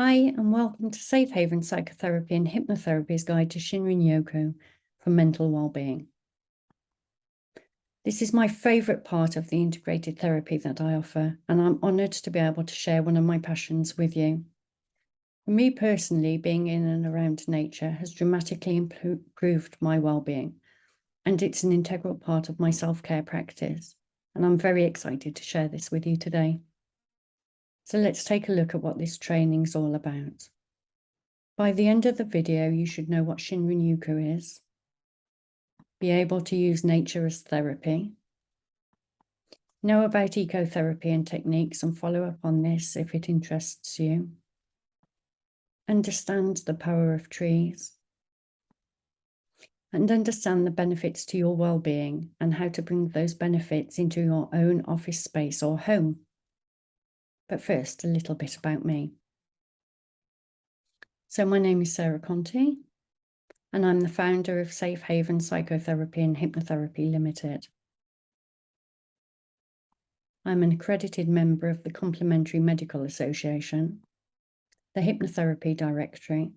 Hi, and welcome to Safe Haven Psychotherapy and Hypnotherapy's Guide to Shinrin Yoku for Mental Wellbeing. This is my favourite part of the integrated therapy that I offer, and I'm honoured to be able to share one of my passions with you. For me personally, being in and around nature has dramatically improved my well-being, and it's an integral part of my self-care practice, and I'm very excited to share this with you today. So let's take a look at what this training is all about. By the end of the video, you should know what Shinrin Yoku is, be able to use nature as therapy, know about ecotherapy and techniques and follow up on this if it interests you, understand the power of trees, and understand the benefits to your well-being and how to bring those benefits into your own office space or home. But first, a little bit about me. So my name is Sarah Conti, and I'm the founder of Safe Haven Psychotherapy and Hypnotherapy Limited. I'm an accredited member of the Complementary Medical Association, the Hypnotherapy Directory,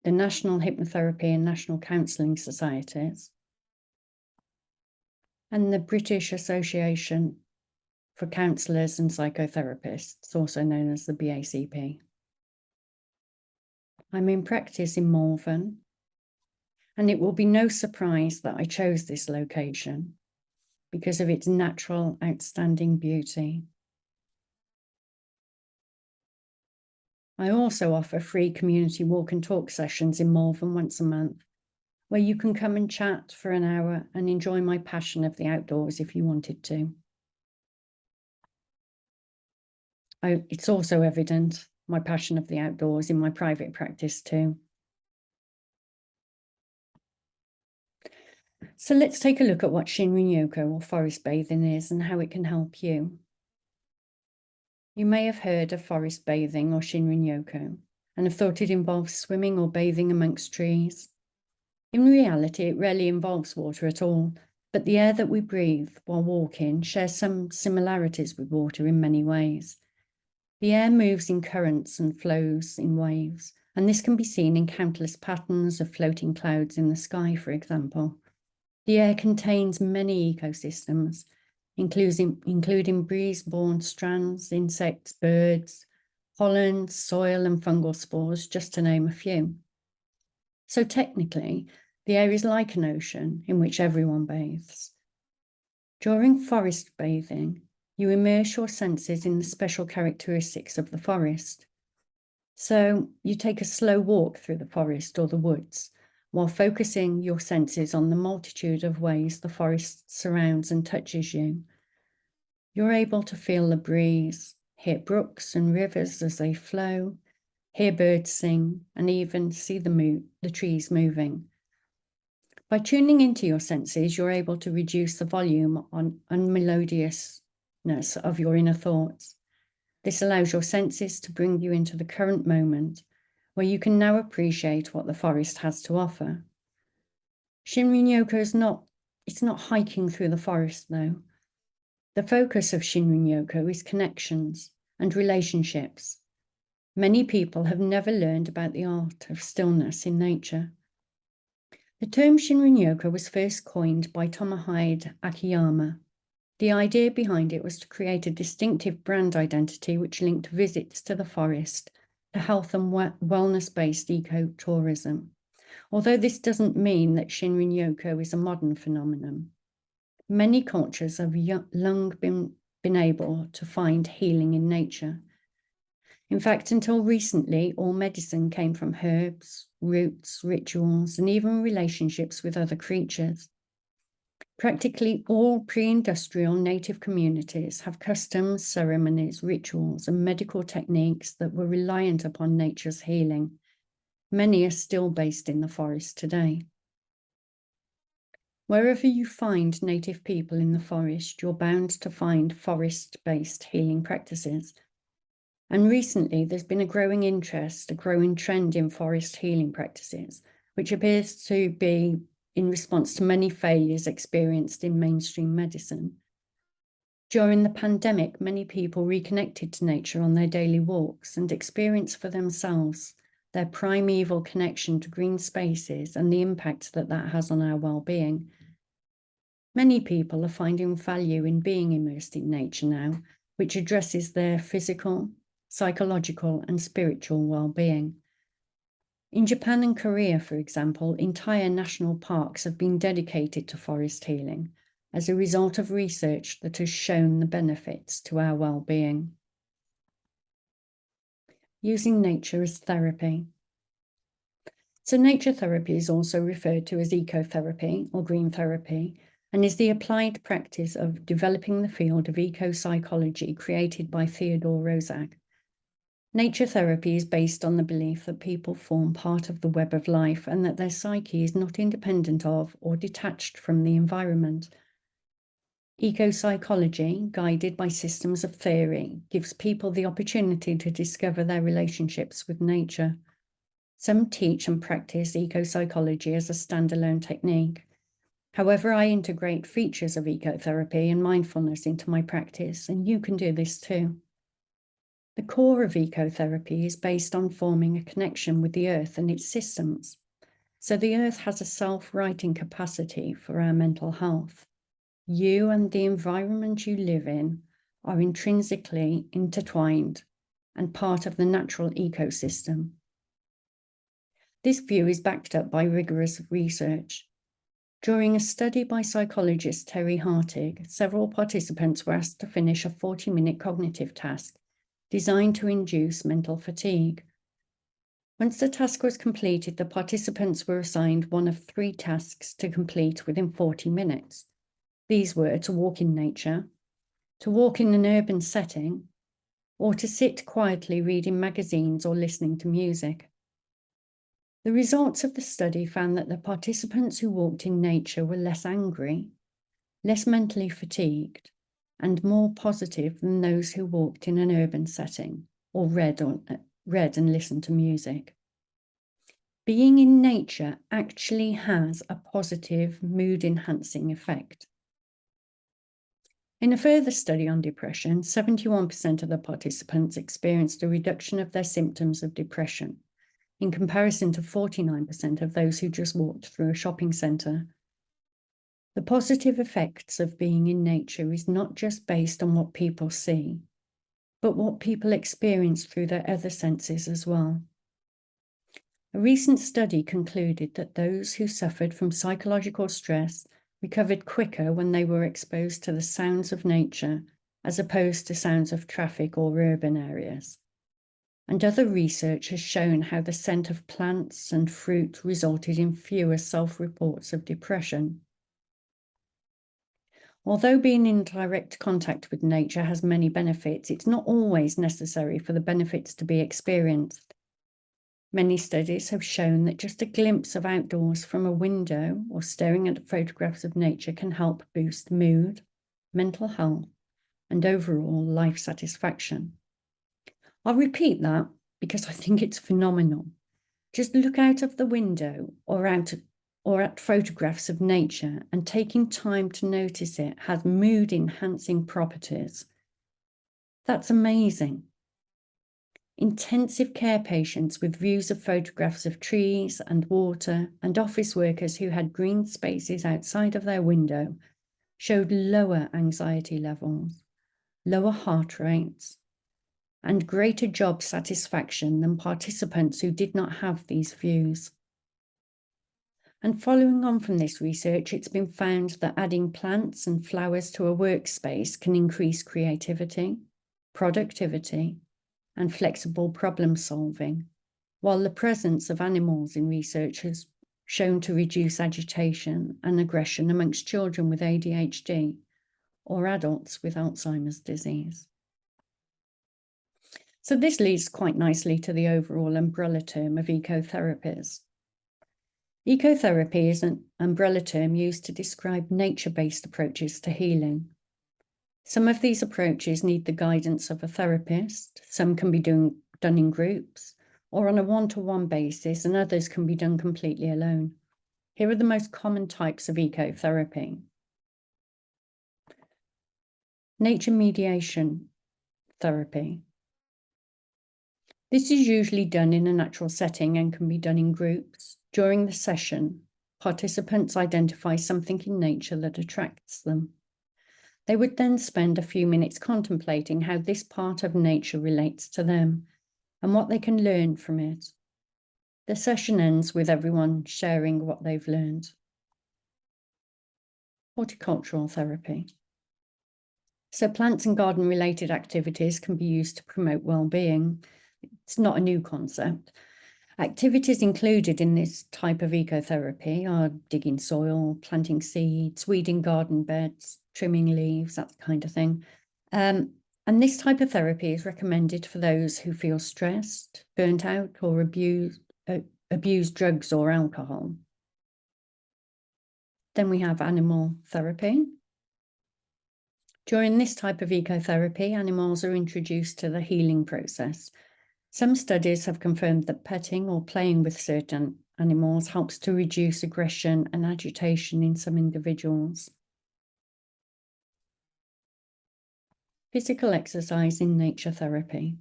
the National Hypnotherapy and National Counselling Societies, and the British Association for Counsellors and Psychotherapists, also known as the BACP. I'm in practice in Malvern, and it will be no surprise that I chose this location because of its natural, outstanding beauty. I also offer free community walk and talk sessions in Malvern once a month, where you can come and chat for an hour and enjoy my passion of the outdoors if you wanted to. It's also evident, my passion of the outdoors, in my private practice too. So let's take a look at what Shinrin Yoku or forest bathing is and how it can help you. You may have heard of forest bathing or Shinrin Yoku and have thought it involves swimming or bathing amongst trees. In reality, it rarely involves water at all, but the air that we breathe while walking shares some similarities with water in many ways. The air moves in currents and flows in waves, and this can be seen in countless patterns of floating clouds in the sky, for example. The air contains many ecosystems, including breeze-borne strands, insects, birds, pollen, soil and fungal spores, just to name a few. So technically, the air is like an ocean in which everyone bathes. During forest bathing, you immerse your senses in the special characteristics of the forest. So you take a slow walk through the forest or the woods, while focusing your senses on the multitude of ways the forest surrounds and touches you. You're able to feel the breeze, hear brooks and rivers as they flow, hear birds sing, and even see the trees moving. By tuning into your senses, you're able to reduce the volume and melodiousness of your inner thoughts. This allows your senses to bring you into the current moment, where you can now appreciate what the forest has to offer. Shinrin Yoku is not hiking through the forest, though. The focus of Shinrin Yoku is connections and relationships. Many people have never learned about the art of stillness in nature. The term Shinrin Yoku was first coined by Tomohide Akiyama. The idea behind it was to create a distinctive brand identity which linked visits to the forest to health and wellness-based ecotourism. Although this doesn't mean that Shinrin Yoku is a modern phenomenon. Many cultures have long been able to find healing in nature. In fact, until recently, all medicine came from herbs, roots, rituals, and even relationships with other creatures. Practically all pre-industrial native communities have customs, ceremonies, rituals, and medical techniques that were reliant upon nature's healing. Many are still based in the forest today. Wherever you find native people in the forest, you're bound to find forest-based healing practices. And recently, there's been a growing interest, a growing trend in forest healing practices, which appears to be in response to many failures experienced in mainstream medicine. During the pandemic, many people reconnected to nature on their daily walks and experienced for themselves their primeval connection to green spaces and the impact that that has on our well-being. Many people are finding value in being immersed in nature now, which addresses their physical, psychological, and spiritual well-being. In Japan and Korea, for example, entire national parks have been dedicated to forest healing as a result of research that has shown the benefits to our well-being. Using nature as therapy. So nature therapy is also referred to as ecotherapy or green therapy, and is the applied practice of developing the field of eco-psychology created by Theodore Roszak. Nature therapy is based on the belief that people form part of the web of life and that their psyche is not independent of or detached from the environment. Eco-psychology, guided by systems of theory, gives people the opportunity to discover their relationships with nature. Some teach and practice eco-psychology as a standalone technique. However, I integrate features of ecotherapy and mindfulness into my practice, and you can do this too. The core of ecotherapy is based on forming a connection with the earth and its systems. So the earth has a self-righting capacity for our mental health. You and the environment you live in are intrinsically intertwined and part of the natural ecosystem. This view is backed up by rigorous research. During a study by psychologist Terry Hartig, several participants were asked to finish a 40-minute cognitive task designed to induce mental fatigue. Once the task was completed, the participants were assigned one of 3 tasks to complete within 40 minutes. These were to walk in nature, to walk in an urban setting, or to sit quietly reading magazines or listening to music. The results of the study found that the participants who walked in nature were less angry, less mentally fatigued, and more positive than those who walked in an urban setting or read and listened to music. Being in nature actually has a positive mood-enhancing effect. In a further study on depression, 71% of the participants experienced a reduction of their symptoms of depression, in comparison to 49% of those who just walked through a shopping centre. The positive effects of being in nature is not just based on what people see, but what people experience through their other senses as well. A recent study concluded that those who suffered from psychological stress recovered quicker when they were exposed to the sounds of nature as opposed to sounds of traffic or urban areas. And other research has shown how the scent of plants and fruit resulted in fewer self-reports of depression. Although being in direct contact with nature has many benefits, it's not always necessary for the benefits to be experienced. Many studies have shown that just a glimpse of outdoors from a window or staring at photographs of nature can help boost mood, mental health, and overall life satisfaction. I'll repeat that because I think it's phenomenal. Just look out of the window or at photographs of nature, and taking time to notice it has mood-enhancing properties. That's amazing. Intensive care patients with views of photographs of trees and water, and office workers who had green spaces outside of their window showed lower anxiety levels, lower heart rates, and greater job satisfaction than participants who did not have these views. And following on from this research, it's been found that adding plants and flowers to a workspace can increase creativity, productivity, and flexible problem solving, while the presence of animals in research has shown to reduce agitation and aggression amongst children with ADHD or adults with Alzheimer's disease. So this leads quite nicely to the overall umbrella term of ecotherapies. Ecotherapy is an umbrella term used to describe nature-based approaches to healing. Some of these approaches need the guidance of a therapist, some can be done in groups or on a one-to-one basis, and others can be done completely alone. Here are the most common types of ecotherapy. Nature mediation therapy. This is usually done in a natural setting and can be done in groups. During the session, participants identify something in nature that attracts them. They would then spend a few minutes contemplating how this part of nature relates to them and what they can learn from it. The session ends with everyone sharing what they've learned. Horticultural therapy. So plants and garden-related activities can be used to promote well-being. It's not a new concept. Activities included in this type of ecotherapy are digging soil, planting seeds, weeding garden beds, trimming leaves, that kind of thing. And this type of therapy is recommended for those who feel stressed, burnt out, or abuse drugs or alcohol. Then we have animal therapy. During this type of ecotherapy, animals are introduced to the healing process. Some studies have confirmed that petting or playing with certain animals helps to reduce aggression and agitation in some individuals. Physical exercise in nature therapy.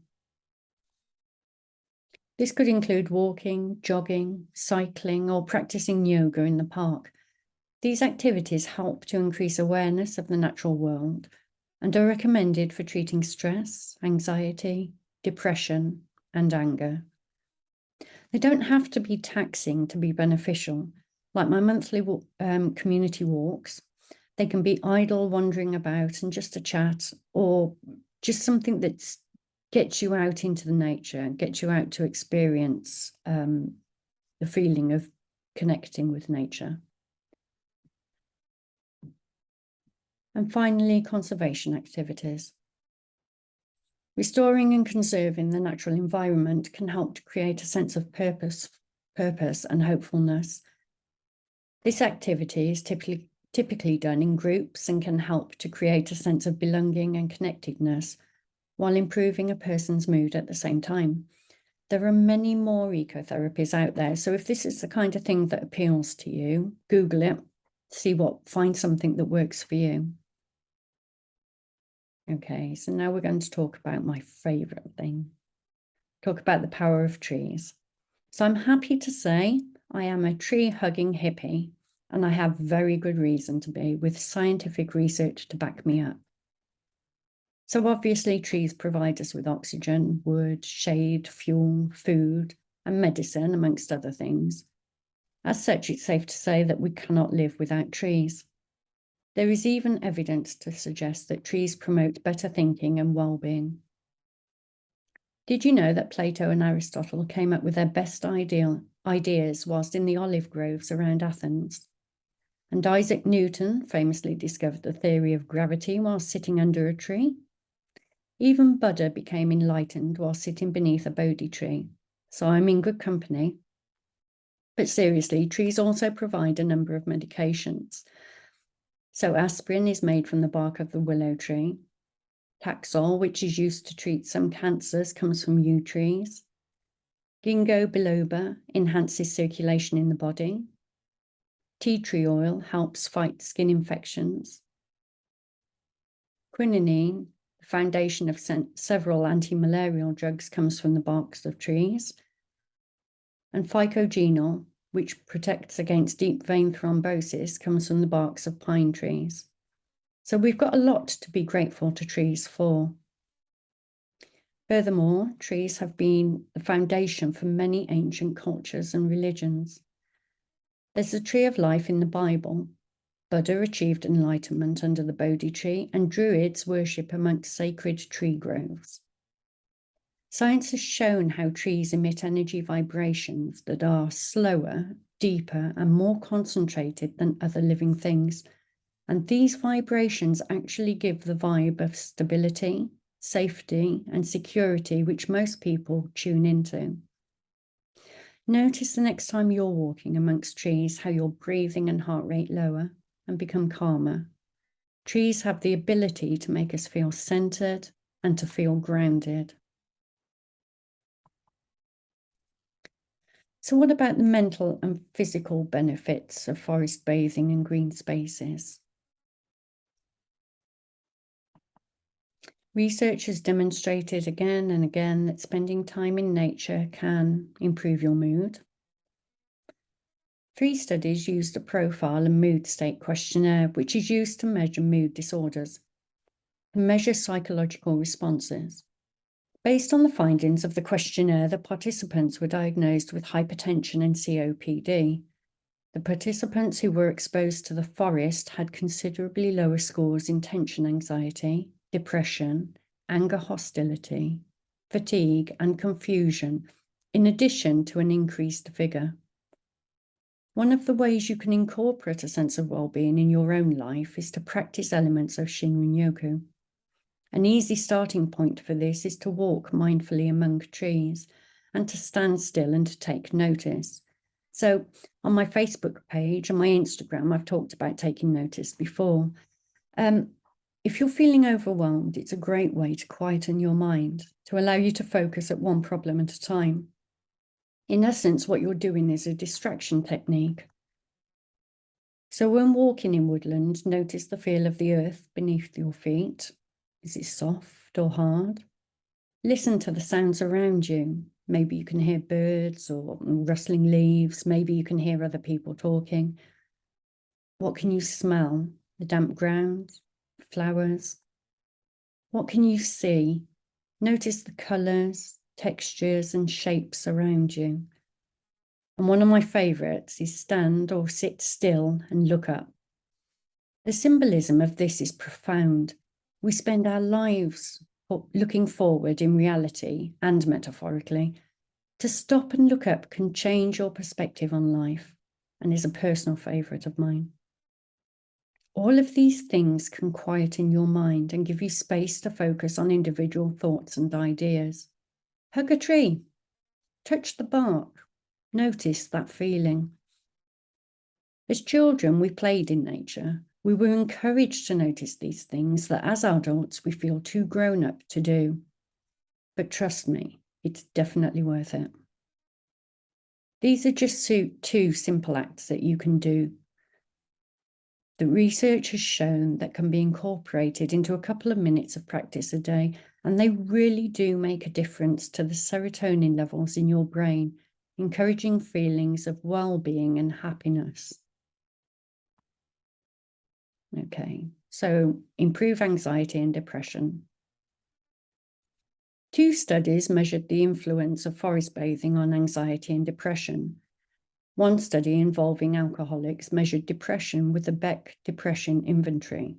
This could include walking, jogging, cycling, or practicing yoga in the park. These activities help to increase awareness of the natural world and are recommended for treating stress, anxiety, depression, and anger. They don't have to be taxing to be beneficial. Like my monthly community walks, they can be idle, wandering about and just a chat, or just something that gets you out into the nature, gets you out to experience the feeling of connecting with nature. And finally, conservation activities. Restoring and conserving the natural environment can help to create a sense of purpose and hopefulness. This activity is typically done in groups and can help to create a sense of belonging and connectedness while improving a person's mood at the same time. There are many more ecotherapies out there, so if this is the kind of thing that appeals to you, Google it, find something that works for you. Okay, so now we're going to talk about my favorite thing. Talk about the power of trees. So I'm happy to say I am a tree-hugging hippie, and I have very good reason to be, with scientific research to back me up. So obviously trees provide us with oxygen, wood, shade, fuel, food, and medicine, amongst other things. As such, it's safe to say that we cannot live without trees. There is even evidence to suggest that trees promote better thinking and well-being. Did you know that Plato and Aristotle came up with their best ideas whilst in the olive groves around Athens? And Isaac Newton famously discovered the theory of gravity while sitting under a tree? Even Buddha became enlightened while sitting beneath a Bodhi tree. So I'm in good company. But seriously, trees also provide a number of medications. So aspirin is made from the bark of the willow tree. Taxol, which is used to treat some cancers, comes from yew trees. Ginkgo biloba enhances circulation in the body. Tea tree oil helps fight skin infections. Quinine, the foundation of several anti-malarial drugs, comes from the barks of trees. And phycogenol, which protects against deep vein thrombosis, comes from the barks of pine trees. So we've got a lot to be grateful to trees for. Furthermore, trees have been the foundation for many ancient cultures and religions. There's the tree of life in the Bible. Buddha achieved enlightenment under the Bodhi tree, and Druids worship amongst sacred tree groves. Science has shown how trees emit energy vibrations that are slower, deeper, and more concentrated than other living things. And these vibrations actually give the vibe of stability, safety, and security, which most people tune into. Notice the next time you're walking amongst trees how your breathing and heart rate lower and become calmer. Trees have the ability to make us feel centered and to feel grounded. So what about the mental and physical benefits of forest bathing and green spaces? Research has demonstrated again and again that spending time in nature can improve your mood. 3 studies used a profile and mood state questionnaire, which is used to measure mood disorders and measure psychological responses. Based on the findings of the questionnaire, the participants were diagnosed with hypertension and COPD. The participants who were exposed to the forest had considerably lower scores in tension anxiety, depression, anger hostility, fatigue, and confusion, in addition to an increased vigor. One of the ways you can incorporate a sense of well-being in your own life is to practice elements of Shinrin Yoku. An easy starting point for this is to walk mindfully among trees and to stand still and to take notice. So on my Facebook page and my Instagram, I've talked about taking notice before. If you're feeling overwhelmed, it's a great way to quieten your mind, to allow you to focus at one problem at a time. In essence, what you're doing is a distraction technique. So when walking in woodland, notice the feel of the earth beneath your feet. Is it soft or hard? Listen to the sounds around you. Maybe you can hear birds or rustling leaves. Maybe you can hear other people talking. What can you smell? The damp ground, flowers. What can you see? Notice the colours, textures, and shapes around you. And one of my favourites is stand or sit still and look up. The symbolism of this is profound. We spend our lives looking forward in reality and metaphorically. To stop and look up can change your perspective on life and is a personal favourite of mine. All of these things can quieten your mind and give you space to focus on individual thoughts and ideas. Hug a tree, touch the bark, notice that feeling. As children, we played in nature. We were encouraged to notice these things that as adults we feel too grown up to do. But trust me, it's definitely worth it. These are just 2 simple acts that you can do. The research has shown that can be incorporated into a couple of minutes of practice a day, and they really do make a difference to the serotonin levels in your brain, encouraging feelings of well-being and happiness. Okay, so improve anxiety and depression. 2 studies measured the influence of forest bathing on anxiety and depression. One study involving alcoholics measured depression with the Beck Depression Inventory.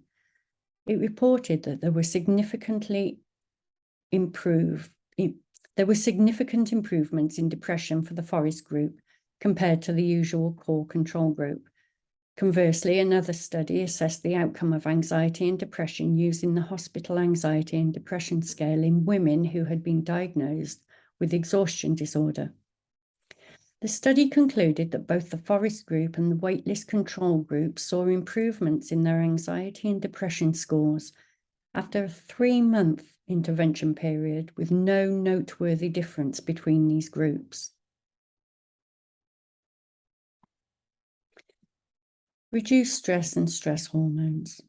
It reported that there were significant improvements in depression for the forest group compared to the usual core control group. Conversely, another study assessed the outcome of anxiety and depression using the Hospital Anxiety and Depression Scale in women who had been diagnosed with exhaustion disorder. The study concluded that both the forest group and the waitlist control group saw improvements in their anxiety and depression scores after a 3-month intervention period, with no noteworthy difference between these groups. Reduce stress and stress hormones.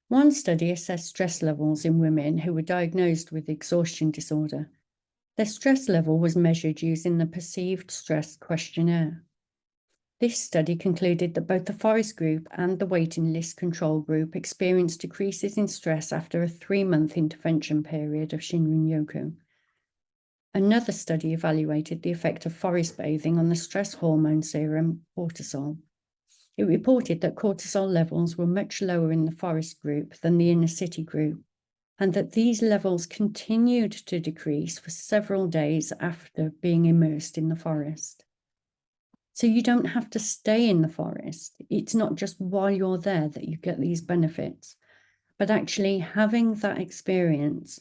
One study assessed stress levels in women who were diagnosed with exhaustion disorder. Their stress level was measured using the Perceived Stress Questionnaire. This study concluded that both the forest group and the waiting list control group experienced decreases in stress after a 3-month intervention period of Shinrin Yoku. Another study evaluated the effect of forest bathing on the stress hormone serum cortisol. It reported that cortisol levels were much lower in the forest group than the inner city group, and that these levels continued to decrease for several days after being immersed in the forest. So you don't have to stay in the forest. It's not just while you're there that you get these benefits, but actually having that experience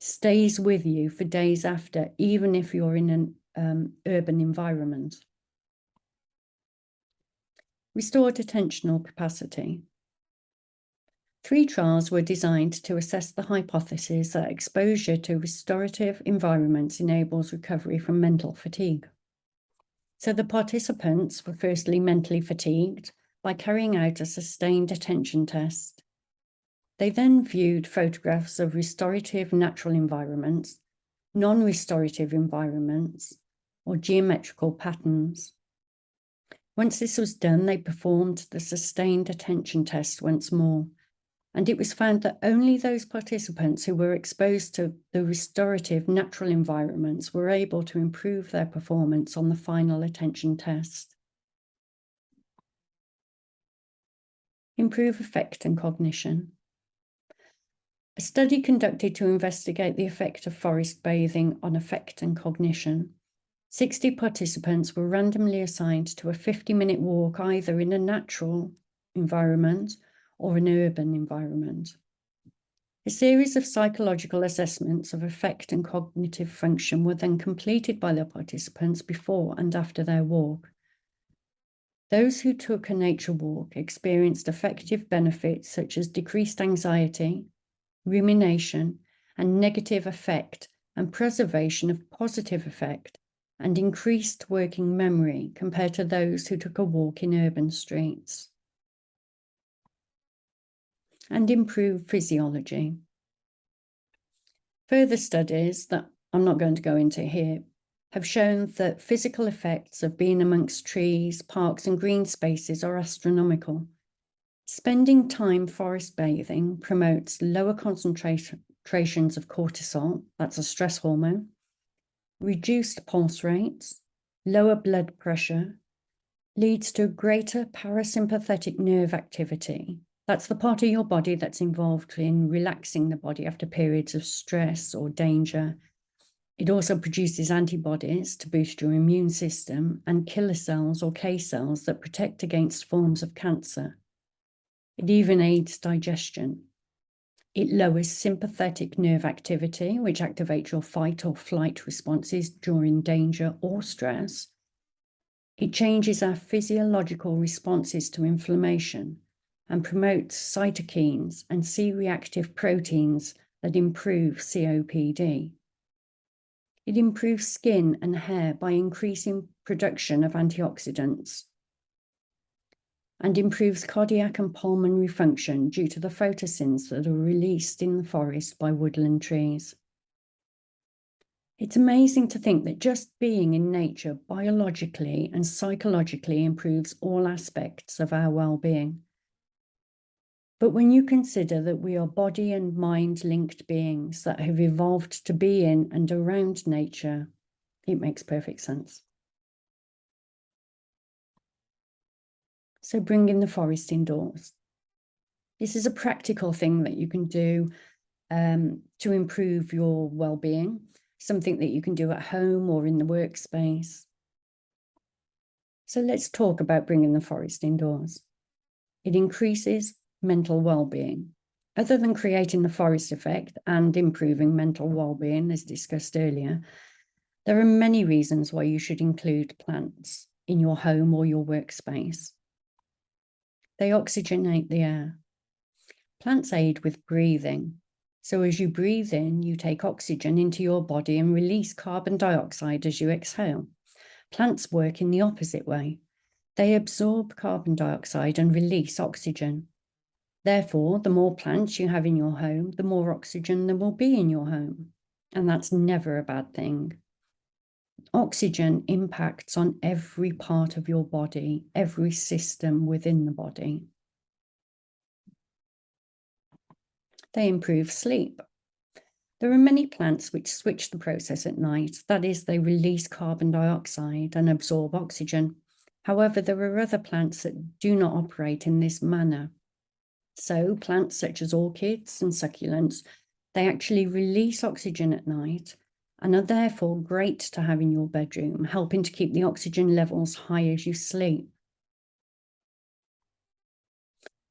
stays with you for days after, even if you're in an urban environment. Restored attentional capacity. 3 trials were designed to assess the hypothesis that exposure to restorative environments enables recovery from mental fatigue. So the participants were firstly mentally fatigued by carrying out a sustained attention test. They then viewed photographs of restorative natural environments, non-restorative environments, or geometrical patterns. Once this was done, they performed the sustained attention test once more, and it was found that only those participants who were exposed to the restorative natural environments were able to improve their performance on the final attention test. Improve affect and cognition. A study conducted to investigate the effect of forest bathing on affect and cognition. 60 participants were randomly assigned to a 50-minute walk either in a natural environment or an urban environment. A series of psychological assessments of affect and cognitive function were then completed by the participants before and after their walk. Those who took a nature walk experienced affective benefits such as decreased anxiety, rumination, and negative affect, and preservation of positive affect, and increased working memory compared to those who took a walk in urban streets. And improve physiology. Further studies that I'm not going to go into here have shown that physical effects of being amongst trees, parks, and green spaces are astronomical. Spending time forest bathing promotes lower concentrations of cortisol, that's a stress hormone, reduced pulse rates, lower blood pressure, leads to greater parasympathetic nerve activity. That's the part of your body that's involved in relaxing the body after periods of stress or danger. It also produces antibodies to boost your immune system and killer cells or K cells that protect against forms of cancer. It even aids digestion. It lowers sympathetic nerve activity, which activates your fight or flight responses during danger or stress. It changes our physiological responses to inflammation and promotes cytokines and C-reactive proteins that improve COPD. It improves skin and hair by increasing production of antioxidants, and improves cardiac and pulmonary function due to the photosins that are released in the forest by woodland trees. It's amazing to think that just being in nature biologically and psychologically improves all aspects of our well-being. But when you consider that we are body and mind linked beings that have evolved to be in and around nature, it makes perfect sense. So bringing the forest indoors. This is a practical thing that you can do to improve your well-being, something that you can do at home or in the workspace. So let's talk about bringing the forest indoors. It increases mental well-being. Other than creating the forest effect and improving mental well-being, as discussed earlier, there are many reasons why you should include plants in your home or your workspace. They oxygenate the air. Plants aid with breathing. So as you breathe in, you take oxygen into your body and release carbon dioxide as you exhale. Plants work in the opposite way. They absorb carbon dioxide and release oxygen. Therefore, the more plants you have in your home, the more oxygen there will be in your home. And that's never a bad thing. Oxygen impacts on every part of your body, every system within the body. They improve sleep. There are many plants which switch the process at night. That is, they release carbon dioxide and absorb oxygen. However, there are other plants that do not operate in this manner. So plants such as orchids and succulents, they actually release oxygen at night and are therefore great to have in your bedroom, helping to keep the oxygen levels high as you sleep.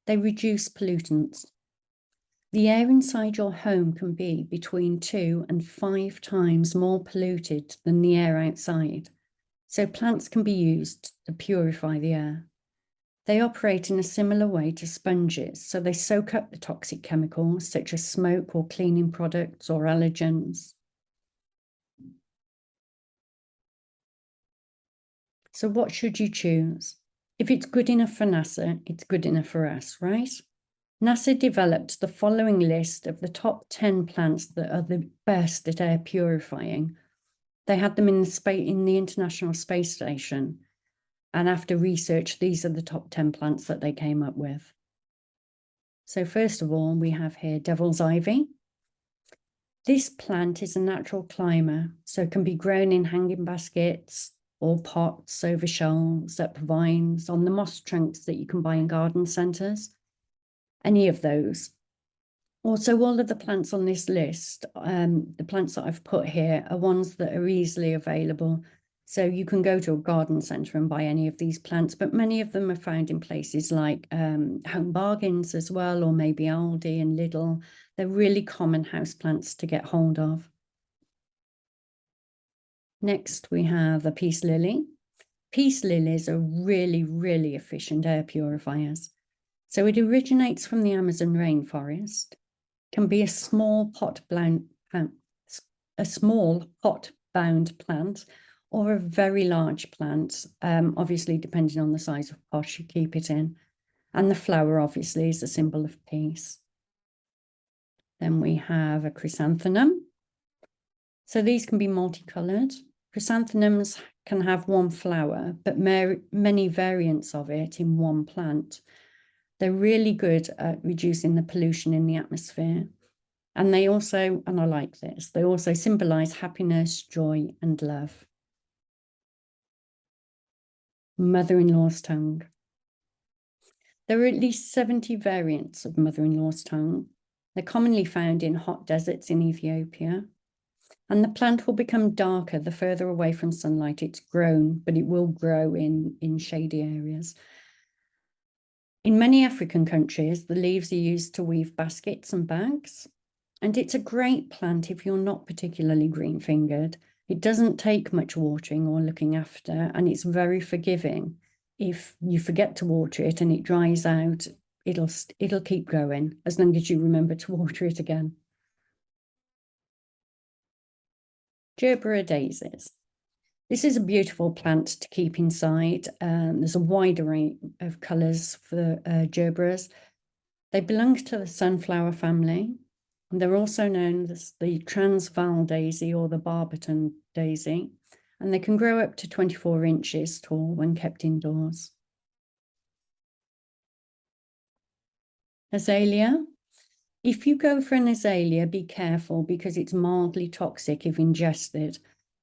They reduce pollutants. The air inside your home can be between 2 and 5 times more polluted than the air outside, so plants can be used to purify the air. They operate in a similar way to sponges, so they soak up the toxic chemicals such as smoke or cleaning products or allergens. So what should you choose? If it's good enough for NASA, it's good enough for us, right? NASA developed the following list of the top 10 plants that are the best at air purifying. They had them in the International Space Station. And after research, these are the top 10 plants that they came up with. So first of all, we have here devil's ivy. This plant is a natural climber, so it can be grown in hanging baskets or pots over shelves, up vines, on the moss trunks that you can buy in garden centres. Any of those. Also, all of the plants on this list, the plants that I've put here are ones that are easily available. So you can go to a garden centre and buy any of these plants, but many of them are found in places like Home Bargains as well, or maybe Aldi and Lidl. They're really common house plants to get hold of. Next, we have a peace lily. Peace lilies are really, really efficient air purifiers. So it originates from the Amazon rainforest, can be a small pot-bound plant or a very large plant, obviously depending on the size of pot you keep it in. And the flower obviously is a symbol of peace. Then we have a chrysanthemum. So these can be multicolored. Chrysanthemums can have one flower, but many variants of it in one plant. They're really good at reducing the pollution in the atmosphere. And they also, and I like this, they also symbolize happiness, joy, and love. Mother-in-law's tongue. There are at least 70 variants of mother-in-law's tongue. They're commonly found in hot deserts in Ethiopia. And the plant will become darker the further away from sunlight it's grown, but it will grow in shady areas. In many African countries, the leaves are used to weave baskets and bags. And it's a great plant if you're not particularly green-fingered. It doesn't take much watering or looking after, and it's very forgiving. If you forget to water it and it dries out, it'll keep going as long as you remember to water it again. Gerbera daisies. This is a beautiful plant to keep inside. There's a wide array of colours for gerberas. They belong to the sunflower family. They're also known as the Transvaal daisy or the Barberton daisy, and they can grow up to 24 inches tall when kept indoors. Azalea. If you go for an azalea, be careful because it's mildly toxic if ingested.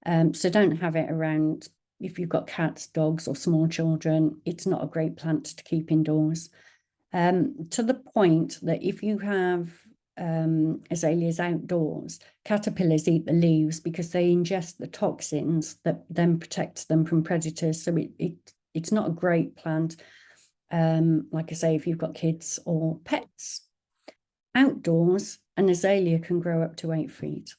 So don't have it around if you've got cats, dogs, or small children. It's not a great plant to keep indoors. To the point that if you have azaleas outdoors, caterpillars eat the leaves because they ingest the toxins that then protect them from predators. So it's not a great plant, like I say, if you've got kids or pets. Outdoors, an azalea can grow up to 8 feet.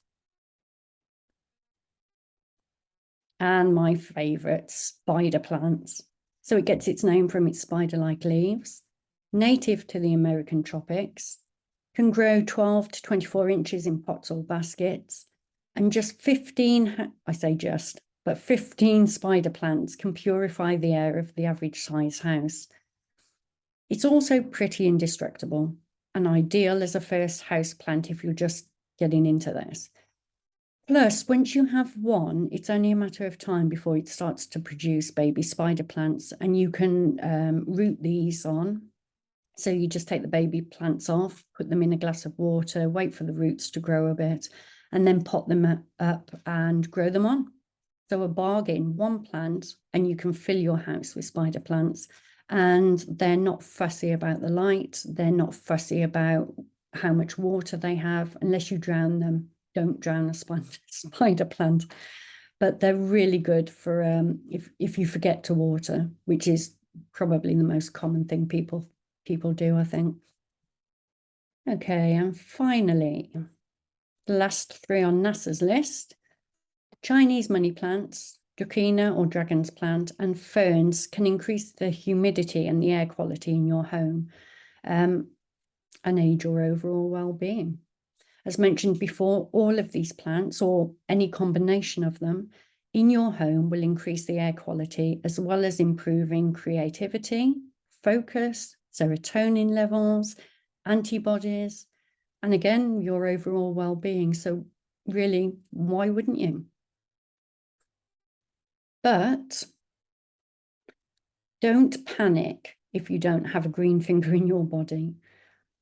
And my favourite, spider plants. So it gets its name from its spider-like leaves. Native to the American tropics, can grow 12 to 24 inches in pots or baskets, and just 15, I say just, but 15 spider plants can purify the air of the average size house. It's also pretty indestructible and ideal as a first house plant if you're just getting into this. Plus, once you have one, it's only a matter of time before it starts to produce baby spider plants, and you can root these on. So you just take the baby plants off, put them in a glass of water, wait for the roots to grow a bit, and then pot them up and grow them on. So a bargain, one plant, and you can fill your house with spider plants. And they're not fussy about the light. They're not fussy about how much water they have, unless you drown them. Don't drown a spider plant. But they're really good for if you forget to water, which is probably the most common thing people do, I think. Okay, and finally, the last 3 on NASA's list: Chinese money plants, Dracaena or dragon's plant, and ferns can increase the humidity and the air quality in your home and aid your overall well-being. As mentioned before, all of these plants, or any combination of them, in your home will increase the air quality, as well as improving creativity, focus, serotonin levels, antibodies, and again, your overall well-being. So really, why wouldn't you? But don't panic if you don't have a green finger in your body.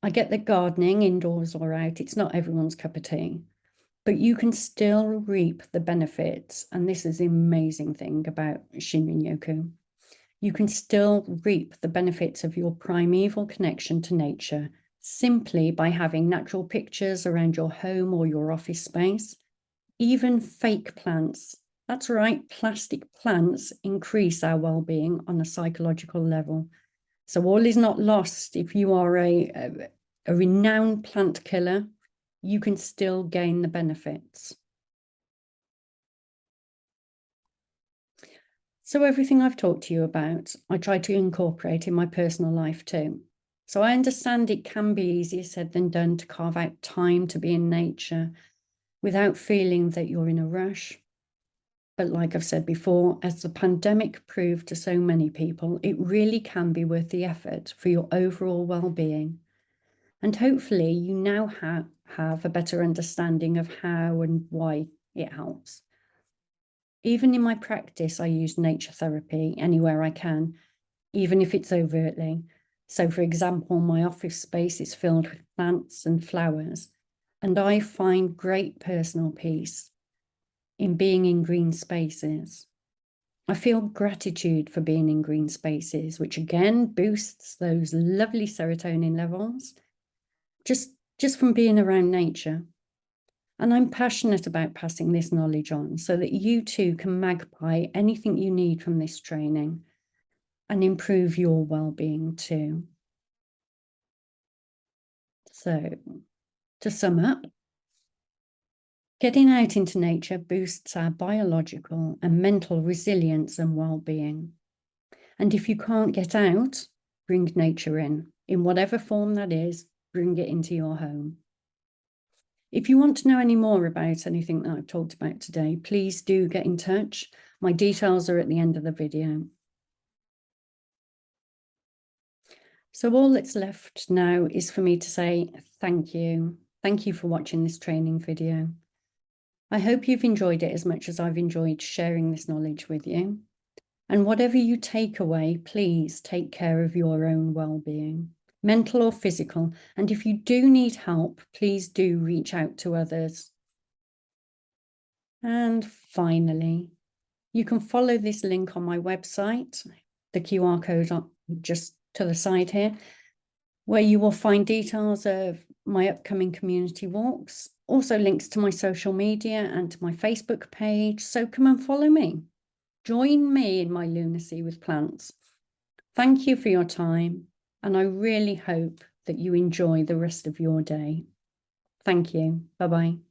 I get that gardening, indoors or out, it's not everyone's cup of tea, but you can still reap the benefits. And this is the amazing thing about Shinrin Yoku. You can still reap the benefits of your primeval connection to nature simply by having natural pictures around your home or your office space. Even fake plants, that's right, plastic plants increase our well-being on a psychological level. So all is not lost. If you are a renowned plant killer, you can still gain the benefits. So everything I've talked to you about, I try to incorporate in my personal life too. So I understand it can be easier said than done to carve out time to be in nature without feeling that you're in a rush. But like I've said before, as the pandemic proved to so many people, it really can be worth the effort for your overall well-being. And hopefully you now have a better understanding of how and why it helps. Even in my practice, I use nature therapy anywhere I can, even if it's overtly. So for example, my office space is filled with plants and flowers, and I find great personal peace in being in green spaces. I feel gratitude for being in green spaces, which again boosts those lovely serotonin levels just from being around nature. And I'm passionate about passing this knowledge on so that you too can magpie anything you need from this training and improve your well-being too. So, to sum up, getting out into nature boosts our biological and mental resilience and well-being. And if you can't get out, bring nature in whatever form that is, bring it into your home. If you want to know any more about anything that I've talked about today, please do get in touch. My details are at the end of the video. So all that's left now is for me to say thank you. Thank you for watching this training video. I hope you've enjoyed it as much as I've enjoyed sharing this knowledge with you. And whatever you take away, please take care of your own well-being, mental or physical. And if you do need help, please do reach out to others. And finally, you can follow this link on my website, the QR code just to the side here, where you will find details of my upcoming community walks, also links to my social media and to my Facebook page. So come and follow me. Join me in my lunacy with plants. Thank you for your time, and I really hope that you enjoy the rest of your day. Thank you. Bye-bye.